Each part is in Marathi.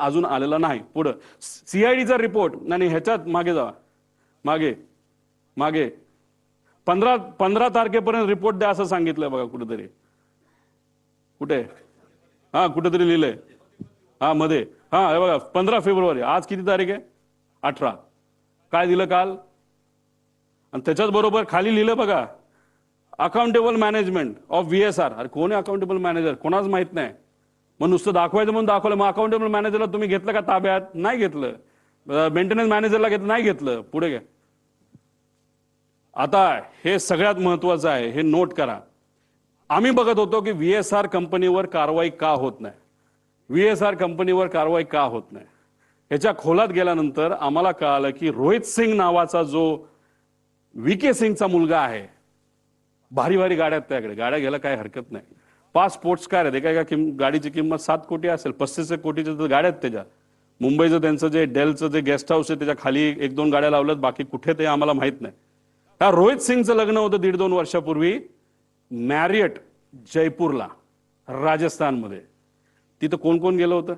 अजून आलेला नाही. पुढं सीआयडीचा रिपोर्ट आणि ह्याच्यात मागे जावा, मागे मागे 15 तारखेपर्यंत रिपोर्ट द्या असं सांगितलंय बघा कुठेतरी. कुठे? हा कुठेतरी लिहिलंय. हा मध्ये, हा हे बघा 15 फेब्रुवारी. आज किती तारीख आहे? 18. काय दिलं काल? आणि त्याच्याच बरोबर खाली लिहिलं बघा, अकाउंटेबल मॅनेजमेंट ऑफ VSR. अरे कोण आहे अकाउंटेबल मॅनेजर? कोणाच माहित नाही. मग नुसतं दाखवायचं म्हणून दाखवलं. मग अकाउंटेबल मॅनेजरला तुम्ही घेतलं का ताब्यात? नाही घेतलं. मेंटेनन्स मॅनेजरला घेतलं? नाही घेतलं. पुढे घ्या. आता हे सगळ्यात महत्वाचं आहे, हे नोट करा. आम्ही बघत होतो की VSR कंपनीवर कारवाई का होत नाही, VSR कंपनीवर कारवाई का होत नाही. ह्याच्या खोलात गेल्यानंतर आम्हाला कळालं की रोहित सिंग नावाचा जो VK सिंगचा मुलगा आहे, भारी भारी गाड्या आहेत त्याकडे, गाड्या घ्यायला काय हरकत नाही. 5 स्पोर्ट्स कार आहे. काय गाडीची किंमत 7 कोटी असेल, 35 कोटीच्या तर गाड्या आहेत त्याच्या. मुंबईचं त्यांचं जे डेलचं जे गेस्ट हाऊस आहे त्याच्या खाली 1-2 गाड्या लावल्यात, बाकी कुठे ते आम्हाला माहित नाही. त्या रोहित सिंगचं लग्न होतं 1.5-2 वर्षापूर्वी मॅरियट जयपूरला, राजस्थानमध्ये. तिथं कोण कोण गेलं होतं?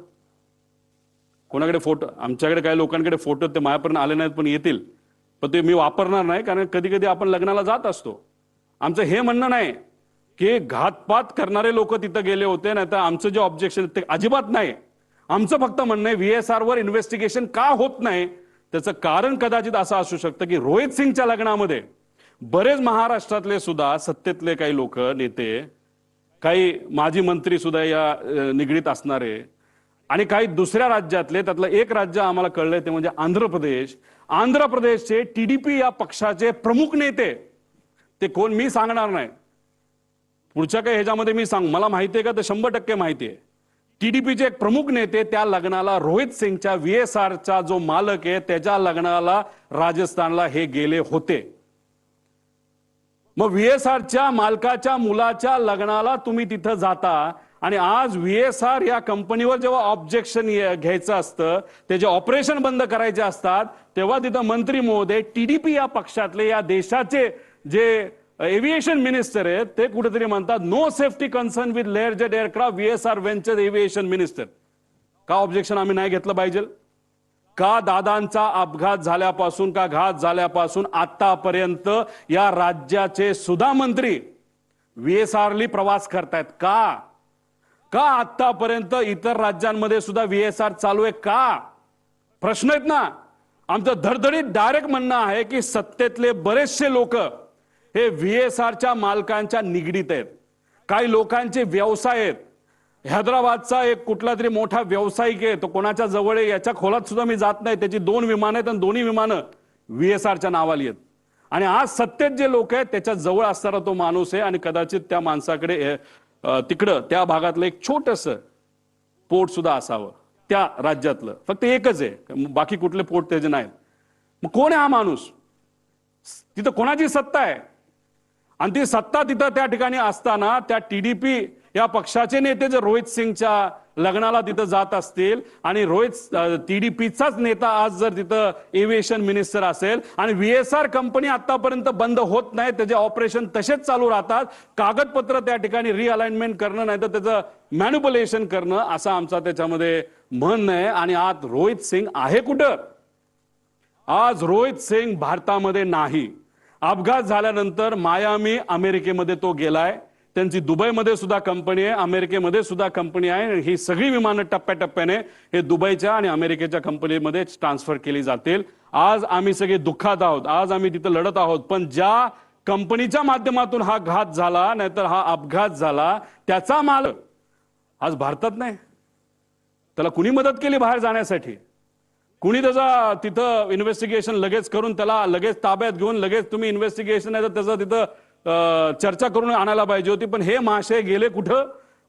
कोणाकडे फोटो? आमच्याकडे काही लोकांकडे फोटो ते माझ्यापर्यंत आले नाहीत, पण येतील. पण ते मी वापरणार नाही, कारण कधी कधी आपण लग्नाला जात असतो. आमचं हे म्हणणं नाही की घातपात करणारे लोक तिथं गेले होते, नाही तर आमचं जे ऑब्जेक्शन ते अजिबात नाही. आमचं फक्त म्हणणं आहे VSR वर इन्व्हेस्टिगेशन का होत नाही, त्याचं कारण कदाचित असं असू शकतं की रोहित सिंगच्या लग्नामध्ये बरेच महाराष्ट्रातले सुद्धा सत्तेतले काही लोक, नेते, काही माजी मंत्री सुद्धा या निगडीत असणारे, आणि काही दुसऱ्या राज्यातले. त्यातलं एक राज्य आम्हाला कळलंय ते म्हणजे आंध्र प्रदेश. आंध्र प्रदेशचे TDP या पक्षाचे प्रमुख नेते, ते कोण मी सांगणार नाही, पुढच्या काही ह्याच्यामध्ये मी सांग, मला माहिती आहे का ते 100% माहिती आहे. TDPचे एक प्रमुख नेते त्या लग्नाला, रोहित सिंगच्या VSRचा जो मालक आहे त्याच्या लग्नाला राजस्थानला हे गेले होते. मग VSRच्या मालकाच्या मुलाच्या लग्नाला तुम्ही तिथं जाता, आणि आज VSR या कंपनीवर जेव्हा ऑब्जेक्शन घ्यायचं असतं, त्याचे ऑपरेशन बंद करायचे असतात, तेव्हा तिथं मंत्री महोदय, TDP या पक्षातले, या देशाचे जे एव्हिएशन मिनिस्टर आहेत, ते कुठेतरी म्हणतात no safety concern with Lear jet aircraft VSR venture aviation minister. का ऑब्जेक्शन आम्ही नाही घेतलं पाहिजे? का दादांचा अपघात झाल्यापासून, का घात झाल्यापासून आतापर्यंत या राज्याचे सुद्धा मंत्री VSRली प्रवास करतायत? का आतापर्यंत इतर राज्यांमध्ये सुद्धा VSR चालू आहे? का? प्रश्न आहेत ना. आमचं धडधडीत डायरेक्ट म्हणणं आहे की सत्तेतले बरेचसे लोक हे VSRच्या मालकांच्या निगडीत आहेत. काही लोकांचे व्यवसाय आहेत. हैदराबादचा एक कुठला तरी मोठा व्यावसायिक आहे, तो कोणाच्या जवळ आहे याच्या खोलात सुद्धा मी जात नाही. त्याची 2 विमानं आहेत आणि दोन्ही विमानं VSRच्या नावाली आहेत. आणि आज सत्तेत जे लोक आहेत त्याच्या जवळ असणारा तो माणूस आहे, आणि कदाचित त्या माणसाकडे तिकडं त्या भागातलं एक छोटस पोर्ट सुद्धा असावं त्या राज्यातलं. फक्त एकच आहे, बाकी कुठले पोर्ट त्याचे नाहीत. मग कोण आहे हा माणूस? तिथं कोणाची सत्ता आहे? आणि ती सत्ता तिथं त्या ठिकाणी असताना त्या TDP या पक्षाचे नेते जर रोहित सिंगच्या लग्नाला तिथं जात असतील, आणि TDPचाच नेता आज जर तिथं एव्हिएशन मिनिस्टर असेल, आणि VSR कंपनी आतापर्यंत बंद होत नाही, त्याचे ऑपरेशन तसेच चालू राहतात, कागदपत्र त्या ठिकाणी रिअलाइनमेंट करणं नाही तर त्याचं मॅन्युप्युलेशन करणं, असं आमचा त्याच्यामध्ये म्हणणं आहे. आणि आज रोहित सिंग आहे कुठं? आज रोहित सिंग भारतामध्ये नाही. अपघात झाल्यानंतर मायामी, अमेरिकेमध्ये तो गेलाय. त्यांची दुबईमध्ये सुद्धा कंपनी आहे, अमेरिकेमध्ये सुद्धा कंपनी आहे. ही सगळी विमानं टप्प्याटप्प्याने हे दुबईच्या आणि अमेरिकेच्या कंपनीमध्ये ट्रान्सफर केली जातील. आज आम्ही सगळे दुःखात आहोत, आज आम्ही तिथं लढत आहोत. पण ज्या कंपनीच्या माध्यमातून हा घात झाला, नाहीतर हा अपघात झाला, त्याचा मालक आज भारतात नाही. त्याला कुणी मदत केली बाहेर जाण्यासाठी? कुणी त्याचा तिथं इन्व्हेस्टिगेशन लगेच करून त्याला लगेच ताब्यात घेऊन लगेच तुम्ही इन्व्हेस्टिगेशन आहे तर त्याचं तिथं चर्चा करून आणायला पाहिजे होती. पण हे महाशय गेले कुठं?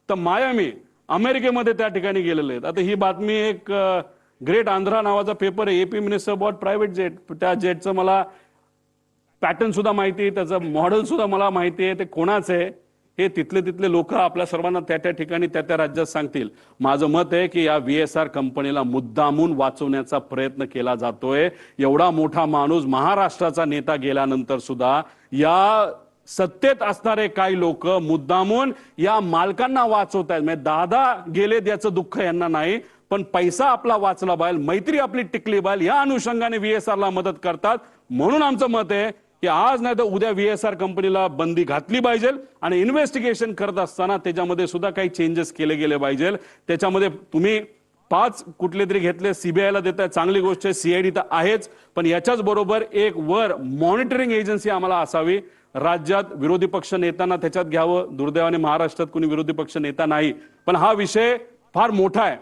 तर मायामी, अमेरिकेमध्ये त्या ठिकाणी गेलेले आहेत. आता ही बातमी एक ग्रेट आंध्रा नावाचा पेपर आहे, AP minister bought private jet. त्या जेटचं मला पॅटर्न सुद्धा माहिती आहे, त्याचं मॉडेल सुद्धा मला माहिती आहे, ते कोणाचं आहे हे तिथले लोक आपल्या सर्वांना त्या ठिकाणी त्या राज्यात सांगतील. माझं मत आहे की या VSR कंपनीला मुद्दामून वाचवण्याचा प्रयत्न केला जातोय. एवढा मोठा माणूस, महाराष्ट्राचा नेता गेल्यानंतर सुद्धा या सत्तेत असणारे काही लोक मुद्दामून या मालकांना वाचवतायत. म्हणजे दादा गेले याचं दुःख यांना नाही, पण पैसा आपला वाचला पाहिजे, मैत्री आपली टिकली पाहिजे, या अनुषंगाने VSR ला मदत करतात. म्हणून आमचं मत आहे की आज नाही तर उद्या VSR कंपनीला बंदी घातली पाहिजे आणि इन्व्हेस्टिगेशन करत असताना त्याच्यामध्ये सुद्धा काही चेंजेस केले गेले पाहिजे. त्याच्यामध्ये तुम्ही 5 कुठले तरी घेतले, सीबीआयला देताय, चांगली गोष्ट आहे, CID तर आहेच, पण याच्याच बरोबर एक वर मॉनिटरिंग एजन्सी आम्हाला असावी. राज्यात विरोधी पक्ष नेत्यांना त्याच्यात घ्यावं. दुर्दैवाने महाराष्ट्रात कोणी विरोधी पक्ष नेता नाही, पण हा विषय फार मोठा आहे.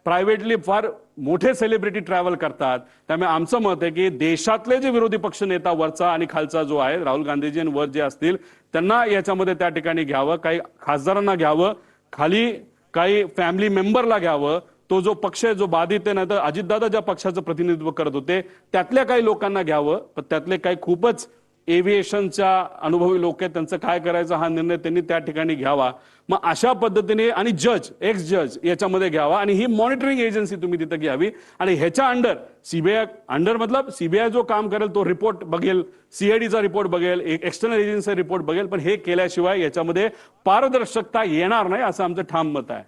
प्रायव्हेटली फार मोठे सेलिब्रिटी ट्रॅव्हल करतात. त्यामुळे आमचं मत आहे की देशातले जे विरोधी पक्ष नेता वरचा आणि खालचा जो आहे, राहुल गांधीजी आणि वर जे असतील त्यांना याच्यामध्ये त्या ठिकाणी घ्यावं, काही खासदारांना घ्यावं, खाली काही फॅमिली मेंबरला घ्यावं. तो जो पक्ष आहे जो बाधित आहे, नाही तर अजितदादा ज्या पक्षाचं प्रतिनिधित्व करत होते त्यातल्या काही लोकांना घ्यावं, पण त्यातले काही खूपच एव्हिएशनच्या अनुभवी लोक आहेत, त्यांचं काय करायचं हा निर्णय त्यांनी त्या ठिकाणी घ्यावा. मग अशा पद्धतीने आणि जज, एक्स जज याच्यामध्ये घ्यावा आणि ही मॉनिटरिंग एजन्सी तुम्ही तिथे घ्यावी. आणि ह्याच्या अंडर सीबीआय अंडर मतलब सीबीआय जो काम करेल तो रिपोर्ट बघेल, CIDचा रिपोर्ट बघेल, एक एक्सटर्नल एजन्सी रिपोर्ट बघेल, पण हे केल्याशिवाय याच्यामध्ये पारदर्शकता येणार नाही असं आमचं ठाम मत आहे.